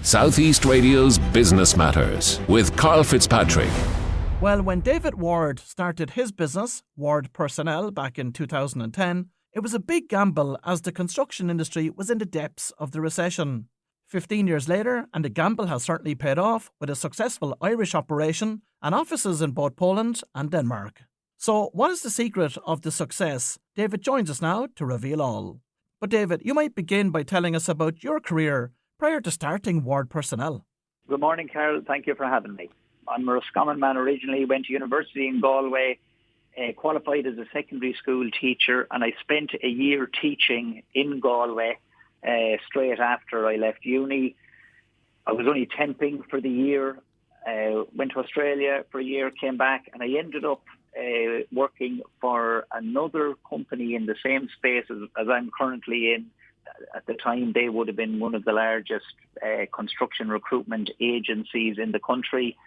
Southeast Radio's Business Matters with Karl Fitzpatrick. Well, when David Ward started his business, Ward Personnel, back in 2010, it was a big gamble as the construction industry was in the depths of the recession. 15 years later, and the gamble has certainly paid off with a successful Irish operation and offices in both Poland and Denmark. So, what is the secret of the success? David joins us now to reveal all. But David, you might begin by telling us about your career prior to starting Ward Personnel. Good morning, Carol. Thank you for having me. I'm a Roscommon man originally, went to university in Galway, qualified as a secondary school teacher, and I spent a year teaching in Galway straight after I left uni. I was only temping for the year, went to Australia for a year, came back, and I ended up working for another company in the same space as I'm currently in. At the time, they would have been one of the largest construction recruitment agencies in the country.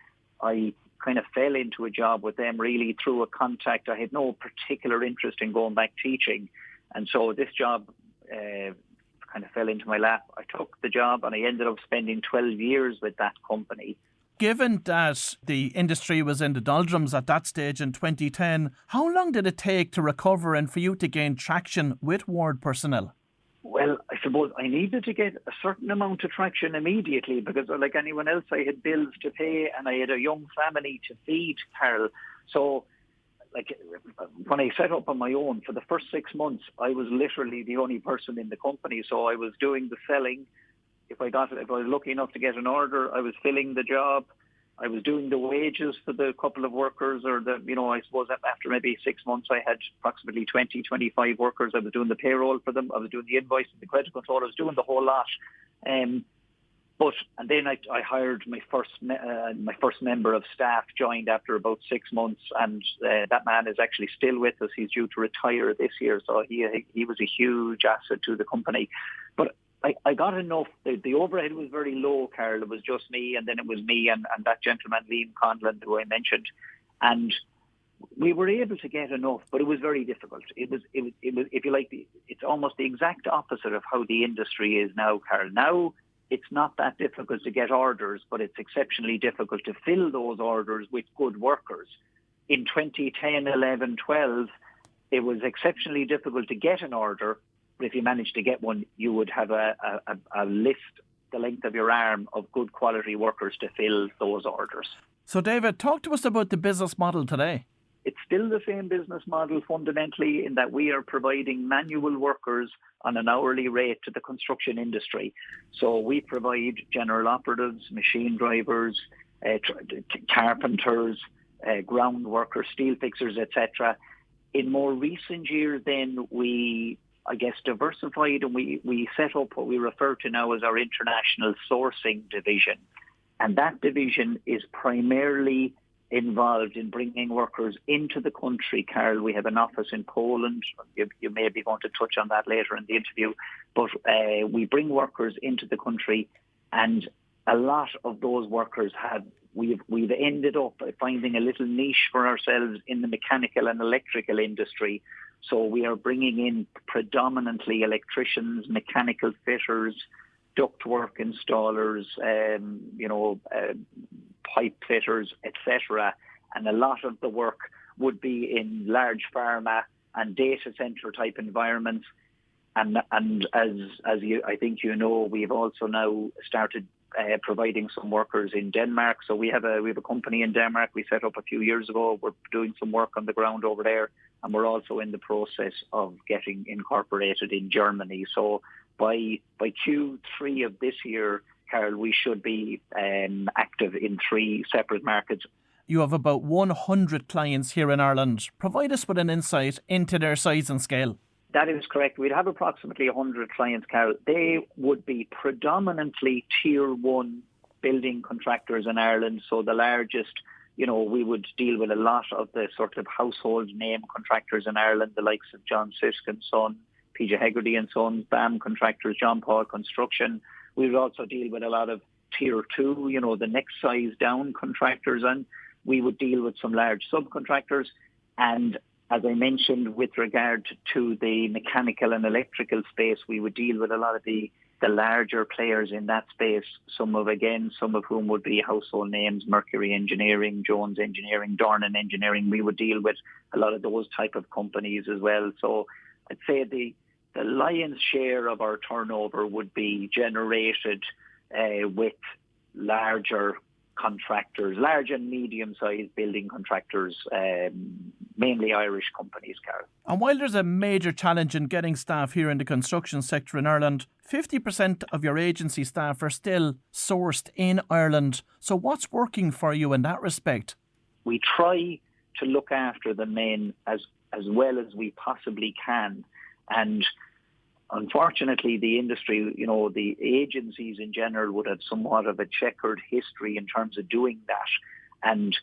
I kind of fell into a job with them really through a contact. I had no particular interest in going back teaching. And so this job kind of fell into my lap. I took the job and I ended up spending 12 years with that company. Given that the industry was in the doldrums at that stage in 2010, how long did it take to recover and for you to gain traction with Ward Personnel? Well, I suppose I needed to get a certain amount of traction immediately because, like anyone else, I had bills to pay and I had a young family to feed, Carol. So, when I set up on my own, for the first 6 months, I was literally the only person in the company. So I was doing the selling. If I was lucky enough to get an order, I was filling the job. I was doing the wages for the couple of workers, I suppose after maybe 6 months, I had approximately 20, 25 workers. I was doing the payroll for them. I was doing the invoicing, the credit control. I was doing the whole lot. And then I hired my first member of staff, joined after about 6 months, and that man is actually still with us. He's due to retire this year, so he was a huge asset to the company. But I got enough. The overhead was very low, Carol. It was just me, and then it was me and that gentleman, Liam Conlon, who I mentioned. And we were able to get enough, but it was very difficult. It was if you like, it's almost the exact opposite of how the industry is now, Carol. Now, it's not that difficult to get orders, but it's exceptionally difficult to fill those orders with good workers. In 2010, 11, 12, it was exceptionally difficult to get an order. But if you managed to get one, you would have a list the length of your arm of good quality workers to fill those orders. So, David, talk to us about the business model today. It's still the same business model fundamentally in that we are providing manual workers on an hourly rate to the construction industry. So we provide general operatives, machine drivers, carpenters, ground workers, steel fixers, etc. In more recent years, then we diversified and we set up what we refer to now as our international sourcing division. And that division is primarily involved in bringing workers into the country, Carol. We have an office in Poland. You may be going to touch on that later in the interview. But we bring workers into the country, and a lot of those workers we've ended up finding a little niche for ourselves in the mechanical and electrical industry. So we are bringing in predominantly electricians, mechanical fitters, ductwork installers, pipe fitters, etc. And a lot of the work would be in large pharma and data center type environments. And as I think you know, we've also now started providing some workers in Denmark. So we have a company in Denmark we set up a few years ago. We're doing some work on the ground over there, and we're also in the process of getting incorporated in Germany. So by Q3 of this year, Carol, we should be active in 3 separate markets. You have about 100 clients here in Ireland. Provide us with an insight into their size and scale. That is correct. We'd have approximately 100 clients, Carol. They would be predominantly Tier 1 building contractors in Ireland. So the largest, we would deal with a lot of the sort of household name contractors in Ireland, the likes of John Sisk and Son, PJ Hegarty and Sons, BAM contractors, John Paul Construction. We would also deal with a lot of Tier 2, the next size down contractors, and we would deal with some large subcontractors. And as I mentioned, with regard to the mechanical and electrical space, we would deal with a lot of the the larger players in that space, some of whom would be household names, Mercury Engineering, Jones Engineering, Dornan Engineering. We would deal with a lot of those type of companies as well. So I'd say the lion's share of our turnover would be generated with larger contractors, large and medium-sized building contractors, mainly Irish companies, Karl. And while there's a major challenge in getting staff here in the construction sector in Ireland, 50% of your agency staff are still sourced in Ireland. So what's working for you in that respect? We try to look after the men as well as we possibly can. And unfortunately, the industry, the agencies in general would have somewhat of a checkered history in terms of doing that. And,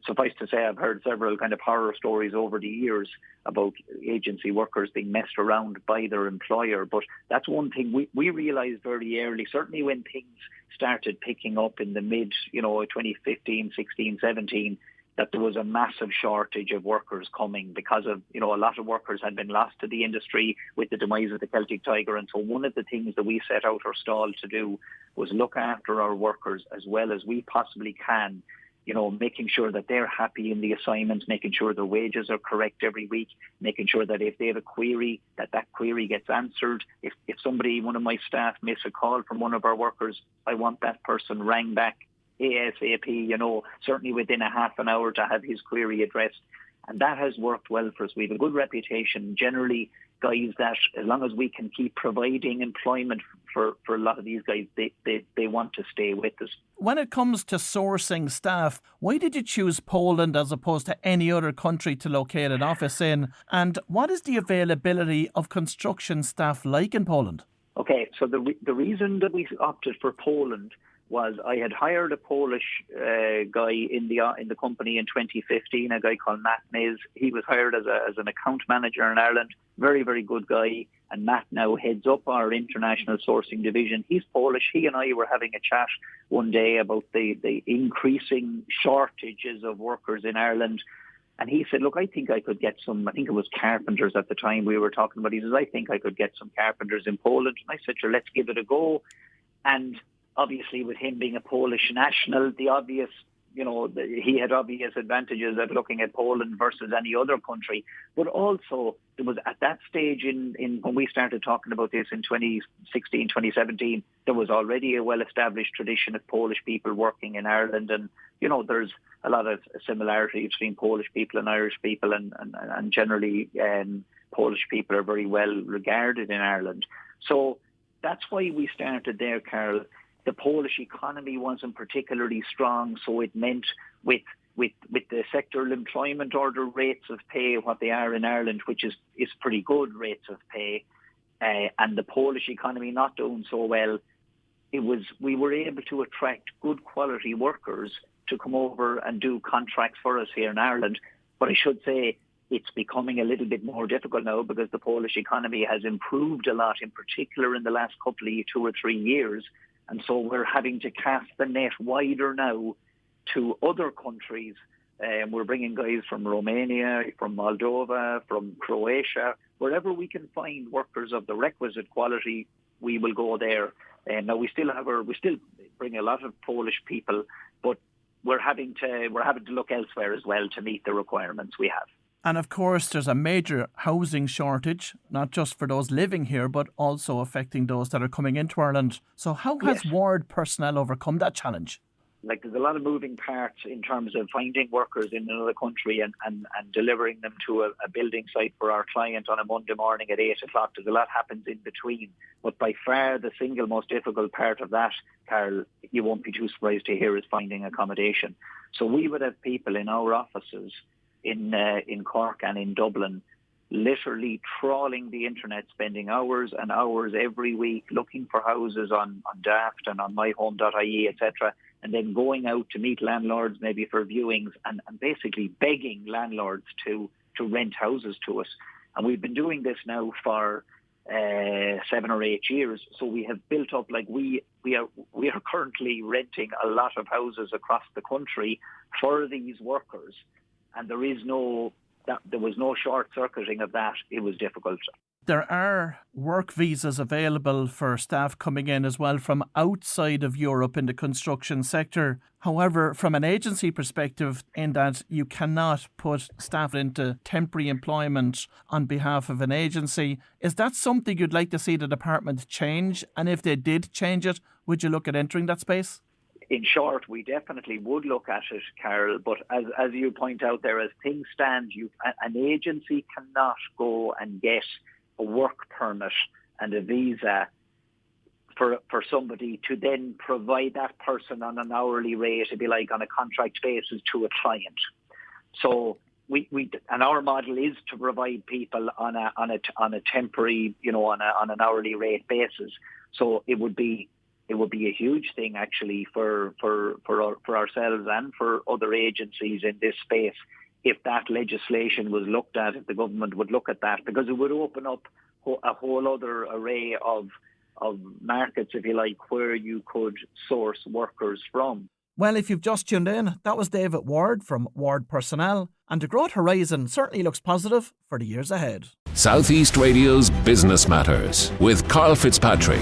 suffice to say, I've heard several kind of horror stories over the years about agency workers being messed around by their employer. But that's one thing we realised very early, certainly when things started picking up in the mid, 2015, 16, 17, that there was a massive shortage of workers coming because of, a lot of workers had been lost to the industry with the demise of the Celtic Tiger. And so one of the things that we set out our stall to do was look after our workers as well as we possibly can, making sure that they're happy in the assignments, making sure their wages are correct every week, making sure that if they have a query, that query gets answered. If one of my staff miss a call from one of our workers, I want that person rang back ASAP, certainly within a half an hour to have his query addressed. And that has worked well for us. We have a good reputation. Generally, guys that as long as we can keep providing employment for a lot of these guys, they want to stay with us. When it comes to sourcing staff, why did you choose Poland as opposed to any other country to locate an office in? And what is the availability of construction staff like in Poland? Okay, so the reason that we opted for Poland was I had hired a Polish guy in the company in 2015, a guy called Matt Miz. He was hired as an account manager in Ireland. Very, very good guy. And Matt now heads up our international sourcing division. He's Polish. He and I were having a chat one day about the increasing shortages of workers in Ireland. And he said, look, I think I could get some, I think it was carpenters at the time we were talking about. He says, I think I could get some carpenters in Poland. And I said, sure, let's give it a go. And obviously, with him being a Polish national, he had obvious advantages of looking at Poland versus any other country. But also, there was at that stage in when we started talking about this in 2016, 2017, there was already a well-established tradition of Polish people working in Ireland. And, there's a lot of similarity between Polish people and Irish people. And generally, Polish people are very well regarded in Ireland. So that's why we started there, Karl. The Polish economy wasn't particularly strong, so it meant with the sectoral employment order rates of pay what they are in Ireland, which is pretty good rates of pay, and the Polish economy not doing so well, we were able to attract good quality workers to come over and do contracts for us here in Ireland. But I should say it's becoming a little bit more difficult now because the Polish economy has improved a lot, in particular in the last couple of 2 or 3 years. And so we're having to cast the net wider now to other countries. We're bringing guys from Romania, from Moldova, from Croatia. Wherever we can find workers of the requisite quality, we will go there. Now we still bring a lot of Polish people, but we're having to look elsewhere as well to meet the requirements we have. And of course, there's a major housing shortage, not just for those living here, but also affecting those that are coming into Ireland. So how has Ward personnel overcome that challenge? There's a lot of moving parts in terms of finding workers in another country and delivering them to a building site for our client on a Monday morning at 8 o'clock. There's a lot happens in between. But by far the single most difficult part of that, Karl, you won't be too surprised to hear, is finding accommodation. So we would have people in our offices in Cork and in Dublin, literally trawling the internet, spending hours and hours every week looking for houses on Daft and on myhome.ie, etc., and then going out to meet landlords maybe for viewings and basically begging landlords to rent houses to us. And we've been doing this now for 7 or 8 years. So we have built up, we are currently renting a lot of houses across the country for these workers. And there was no short-circuiting of that. It was difficult. There are work visas available for staff coming in as well from outside of Europe in the construction sector. However, from an agency perspective, in that you cannot put staff into temporary employment on behalf of an agency, is that something you'd like to see the department change? And if they did change it, would you look at entering that space? In short, we definitely would look at it, Karl, but as you point out there, as things stand, an agency cannot go and get a work permit and a visa for somebody to then provide that person on an hourly rate, it'd be like on a contract basis, to a client. So and our model is to provide people on a temporary, on an hourly rate basis. So it would be a huge thing actually for ourselves and for other agencies in this space if that legislation was looked at, if the government would look at that, because it would open up a whole other array of markets, if you like, where you could source workers from. Well, if you've just tuned in, that was David Ward from Ward Personnel, and the growth horizon certainly looks positive for the years ahead. Southeast Radio's Business Matters with Karl Fitzpatrick.